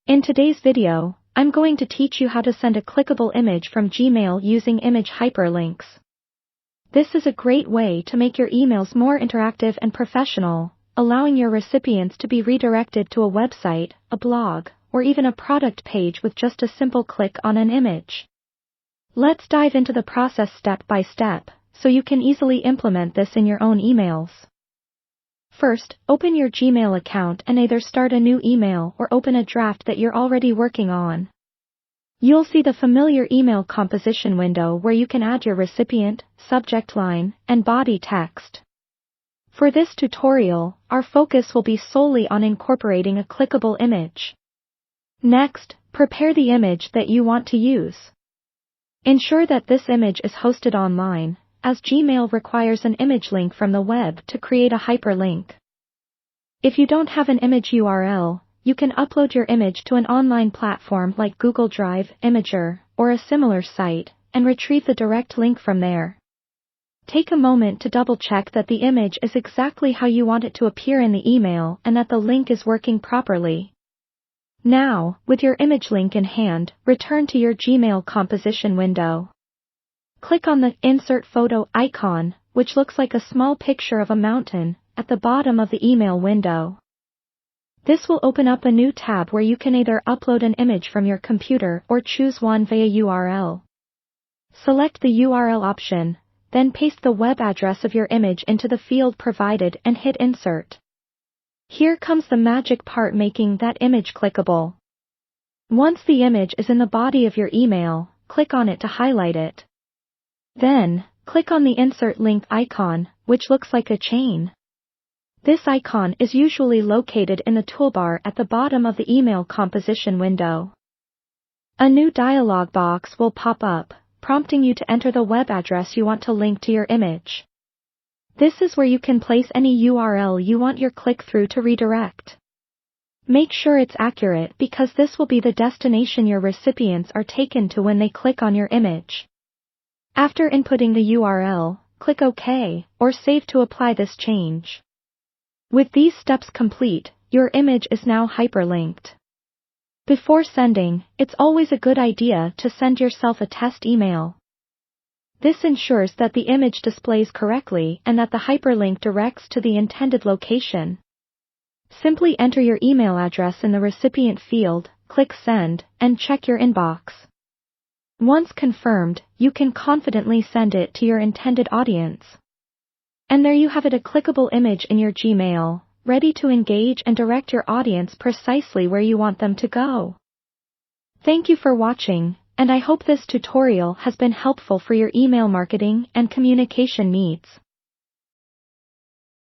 In today's video, I'm going to teach you how to send a clickable image from Gmail using image hyperlinks. This is a great way to make your emails more interactive and professional, allowing your recipients to be redirected to a website, a blog, or even a product page with just a simple click on an image. Let's dive into the process step by step, so you can easily implement this in your own emails. First, open your Gmail account and either start a new email or open a draft that you're already working on. You'll see the familiar email composition window where you can add your recipient, subject line, and body text. For this tutorial, our focus will be solely on incorporating a clickable image. Next, prepare the image that you want to use. Ensure that this image is hosted online, as Gmail requires an image link from the web to create a hyperlink. If you don't have an image URL, you can upload your image to an online platform like Google Drive, Imager, or a similar site, and retrieve the direct link from there. Take a moment to double-check that the image is exactly how you want it to appear in the email and that the link is working properly. Now, with your image link in hand, return to your Gmail composition window. Click on the Insert Photo icon, which looks like a small picture of a mountain, at the bottom of the email window. This will open up a new tab where you can either upload an image from your computer or choose one via URL. Select the URL option, then paste the web address of your image into the field provided and hit Insert. Here comes the magic part, making that image clickable. Once the image is in the body of your email, click on it to highlight it. Then, click on the Insert Link icon, which looks like a chain. This icon is usually located in the toolbar at the bottom of the email composition window. A new dialog box will pop up, prompting you to enter the web address you want to link to your image. This is where you can place any URL you want your click-through to redirect. Make sure it's accurate because this will be the destination your recipients are taken to when they click on your image. After inputting the URL, click OK, or Save to apply this change. With these steps complete, your image is now hyperlinked. Before sending, it's always a good idea to send yourself a test email. This ensures that the image displays correctly and that the hyperlink directs to the intended location. Simply enter your email address in the recipient field, click Send, and check your inbox. Once confirmed, you can confidently send it to your intended audience. And there you have it, a clickable image in your Gmail, ready to engage and direct your audience precisely where you want them to go. Thank you for watching, and I hope this tutorial has been helpful for your email marketing and communication needs.